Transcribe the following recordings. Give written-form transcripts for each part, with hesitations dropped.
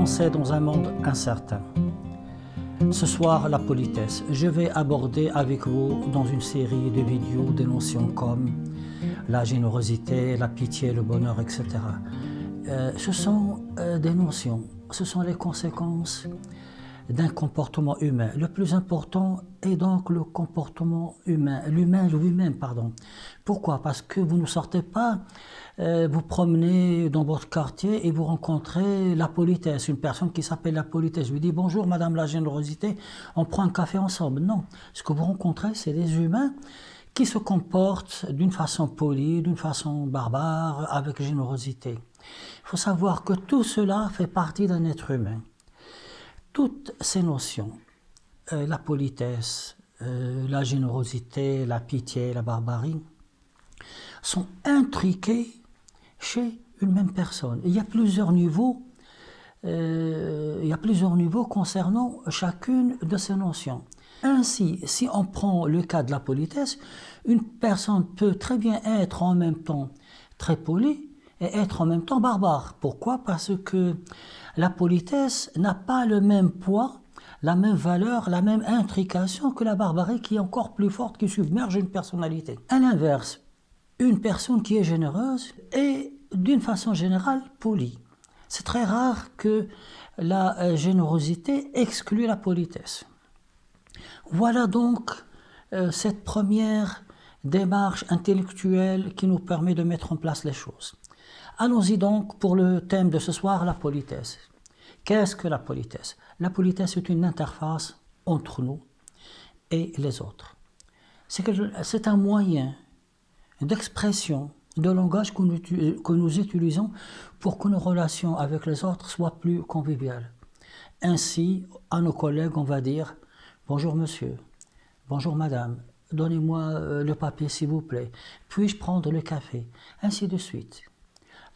avancer dans un monde incertain. Ce soir, la politesse. Je vais aborder avec vous dans une série de vidéos des notions comme la générosité, la pitié, le bonheur, etc. Ce sont des notions, ce sont les conséquences d'un comportement humain. Le plus important est donc le comportement humain, l'humain lui-même, pardon. Pourquoi? Parce que vous ne sortez pas, vous promenez dans votre quartier et vous rencontrez la politesse, une personne qui s'appelle la politesse. Je lui dis bonjour madame la générosité, on prend un café ensemble. Non, ce que vous rencontrez, c'est des humains qui se comportent d'une façon polie, d'une façon barbare, avec générosité. Il faut savoir que tout cela fait partie d'un être humain. Toutes ces notions, la politesse, la générosité, la pitié, la barbarie, sont intriquées chez une même personne. Il y a plusieurs niveaux, concernant chacune de ces notions. Ainsi, si on prend le cas de la politesse, une personne peut très bien être en même temps très polie et être en même temps barbare. Pourquoi? Parce que la politesse n'a pas le même poids, la même valeur, la même intrication que la barbarie qui est encore plus forte, qui submerge une personnalité. À l'inverse, une personne qui est généreuse est d'une façon générale polie. C'est très rare que la générosité exclue la politesse. Voilà donc cette première démarche intellectuelle qui nous permet de mettre en place les choses. Allons-y donc pour le thème de ce soir, la politesse. Qu'est-ce que la politesse? La politesse est une interface entre nous et les autres. C'est un moyen d'expression, de langage que nous utilisons pour que nos relations avec les autres soient plus conviviales. Ainsi, à nos collègues, on va dire « Bonjour monsieur, bonjour madame, donnez-moi le papier s'il vous plaît, puis-je prendre le café ?» Ainsi de suite.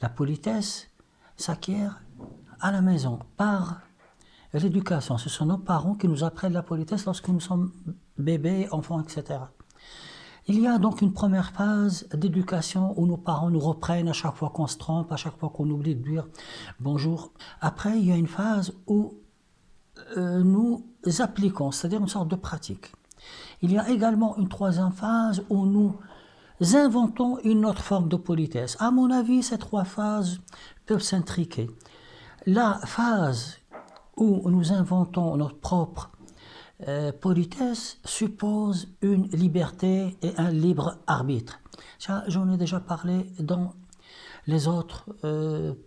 La politesse s'acquiert à la maison par l'éducation. Ce sont nos parents qui nous apprennent la politesse lorsque nous sommes bébés, enfants, etc. Il y a donc une première phase d'éducation où nos parents nous reprennent à chaque fois qu'on se trompe, à chaque fois qu'on oublie de dire bonjour. Après, il y a une phase où nous appliquons, c'est-à-dire une sorte de pratique. Il y a également une troisième phase où nous inventons une autre forme de politesse. À mon avis, ces trois phases peuvent s'intriquer. La phase où nous inventons notre propre politesse suppose une liberté et un libre arbitre. Ça, j'en ai déjà parlé dans les autres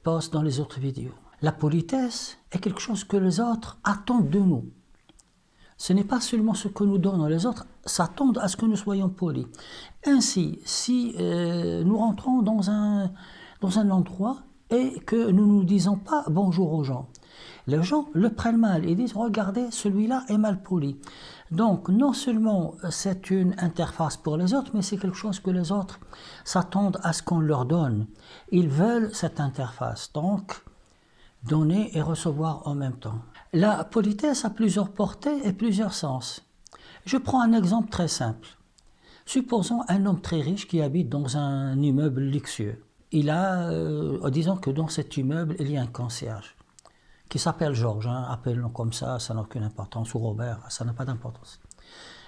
posts, dans les autres vidéos. La politesse est quelque chose que les autres attendent de nous. Ce n'est pas seulement ce que nous donnons, les autres s'attendent à ce que nous soyons polis. Ainsi, si nous rentrons dans un endroit et que nous ne disons pas bonjour aux gens, les gens le prennent mal et disent « Regardez, celui-là est mal poli ». Donc, non seulement c'est une interface pour les autres, mais c'est quelque chose que les autres s'attendent à ce qu'on leur donne. Ils veulent cette interface, donc donner et recevoir en même temps. La politesse a plusieurs portées et plusieurs sens. Je prends un exemple très simple. Supposons un homme très riche qui habite dans un immeuble luxueux. Il a, disons que dans cet immeuble, il y a un concierge qui s'appelle Georges, appelons comme ça n'a aucune importance, ou Robert, ça n'a pas d'importance.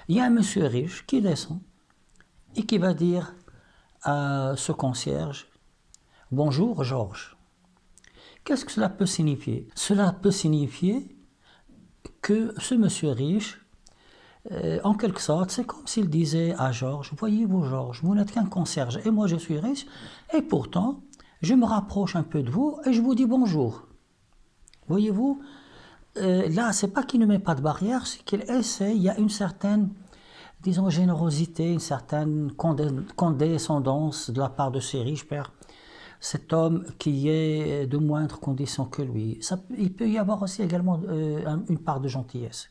Il y a un monsieur riche qui descend et qui va dire à ce concierge « Bonjour Georges ». Qu'est-ce que cela peut signifier? Cela peut signifier que ce monsieur riche, en quelque sorte, c'est comme s'il disait à Georges « Voyez-vous Georges, vous n'êtes qu'un concierge et moi je suis riche et pourtant je me rapproche un peu de vous et je vous dis bonjour ». Voyez-vous, là, c'est pas qu'il ne met pas de barrière, c'est qu'il essaie, il y a une certaine, disons, générosité, une certaine condescendance de la part de ces riches vers cet homme qui est de moindre condition que lui. Il peut y avoir aussi également une part de gentillesse.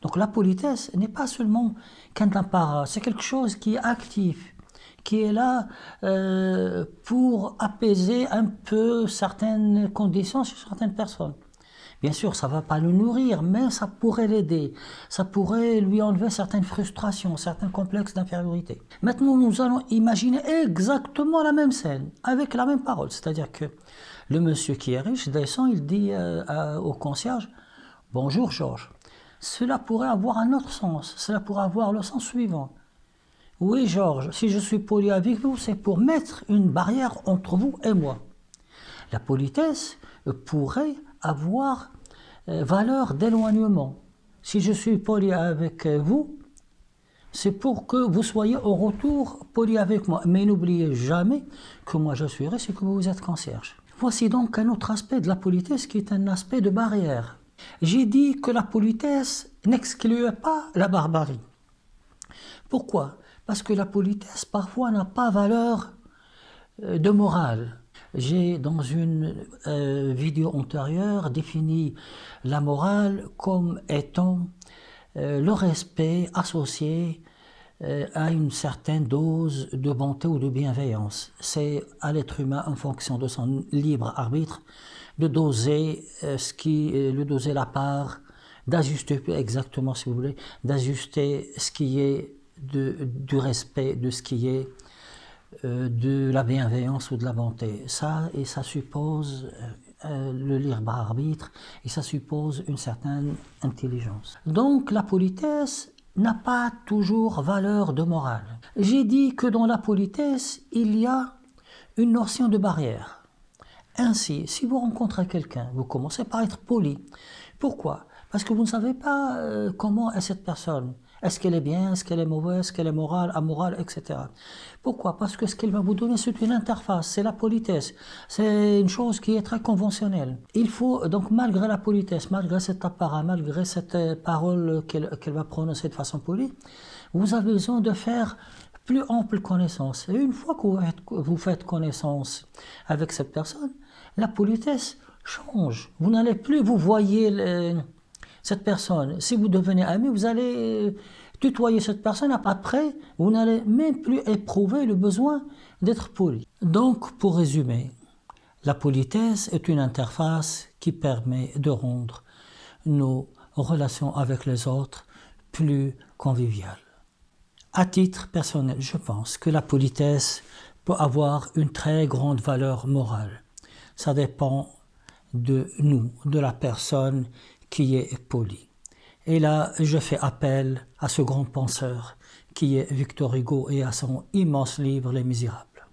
Donc la politesse n'est pas seulement qu'un apparat, c'est quelque chose qui est actif, qui est là pour apaiser un peu certaines conditions sur certaines personnes. Bien sûr, ça ne va pas le nourrir, mais ça pourrait l'aider. Ça pourrait lui enlever certaines frustrations, certains complexes d'infériorité. Maintenant, nous allons imaginer exactement la même scène, avec la même parole. C'est-à-dire que le monsieur qui est riche descend, il dit au concierge « Bonjour Georges ». Cela pourrait avoir un autre sens. Cela pourrait avoir le sens suivant. « Oui Georges, si je suis poli avec vous, c'est pour mettre une barrière entre vous et moi. » La politesse pourrait avoir valeur d'éloignement. Si je suis poli avec vous, c'est pour que vous soyez au retour poli avec moi. Mais n'oubliez jamais que moi je suis riche et que vous êtes concierge. Voici donc un autre aspect de la politesse qui est un aspect de barrière. J'ai dit que la politesse n'excluait pas la barbarie. Pourquoi ? Parce que la politesse parfois n'a pas valeur de morale. J'ai dans une vidéo antérieure défini la morale comme étant le respect associé à une certaine dose de bonté ou de bienveillance. C'est à l'être humain, en fonction de son libre arbitre, de doser doser la part, d'ajuster exactement, si vous voulez, d'ajuster ce qui est du respect, de ce qui est de la bienveillance ou de la bonté. Ça suppose le libre arbitre et ça suppose une certaine intelligence. Donc la politesse n'a pas toujours valeur de morale. J'ai dit que dans la politesse, il y a une notion de barrière. Ainsi, si vous rencontrez quelqu'un, vous commencez par être poli. Pourquoi ? Parce que vous ne savez pas comment est cette personne. Est-ce qu'elle est bien, est-ce qu'elle est mauvaise, est-ce qu'elle est morale, amorale, etc. Pourquoi ? Parce que ce qu'elle va vous donner, c'est une interface, c'est la politesse. C'est une chose qui est très conventionnelle. Il faut donc, malgré la politesse, malgré cet apparat, malgré cette parole qu'elle va prononcer de façon polie, vous avez besoin de faire plus ample connaissance. Et une fois que vous faites connaissance avec cette personne, la politesse change. Vous n'allez plus vous voyez cette personne. Si vous devenez ami, vous allez tutoyer cette personne. Après, vous n'allez même plus éprouver le besoin d'être poli. Donc, pour résumer, la politesse est une interface qui permet de rendre nos relations avec les autres plus conviviales. À titre personnel, je pense que la politesse peut avoir une très grande valeur morale. Ça dépend de nous, de la personne qui est polie. Et là, je fais appel à ce grand penseur qui est Victor Hugo et à son immense livre Les Misérables.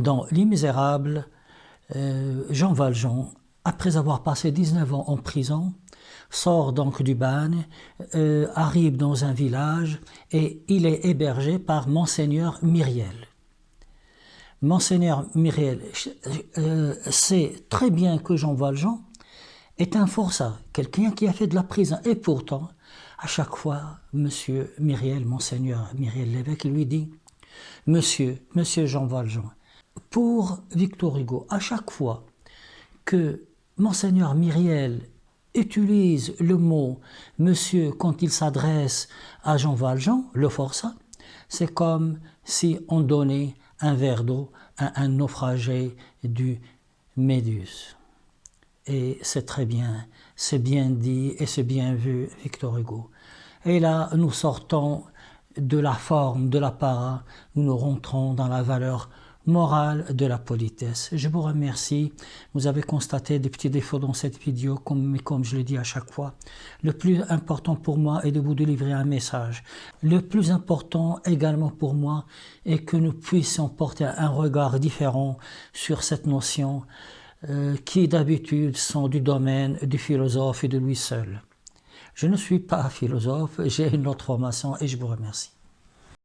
Dans Les Misérables, Jean Valjean, après avoir passé 19 ans en prison, sort donc du bagne, arrive dans un village et il est hébergé par Monseigneur Myriel. Monseigneur Myriel sait très bien que Jean Valjean est un forçat, quelqu'un qui a fait de la prison. Et pourtant, à chaque fois, Monsieur Myriel, Monseigneur Myriel l'évêque, lui dit « Monsieur Jean Valjean ». Pour Victor Hugo, à chaque fois que Monseigneur Myriel utilise le mot « monsieur » quand il s'adresse à Jean Valjean, le forçat, c'est comme si on donnait un verre d'eau à un naufragé du Méduse. Et c'est très bien, c'est bien dit et c'est bien vu, Victor Hugo. Et là, nous sortons de la forme, de l'apparat, nous rentrons dans la valeur morale de la politesse. Je vous remercie. Vous avez constaté des petits défauts dans cette vidéo, comme je le dis à chaque fois. Le plus important pour moi est de vous délivrer un message. Le plus important également pour moi est que nous puissions porter un regard différent sur cette notion qui d'habitude sont du domaine du philosophe et de lui seul. Je ne suis pas philosophe, j'ai une autre formation et je vous remercie.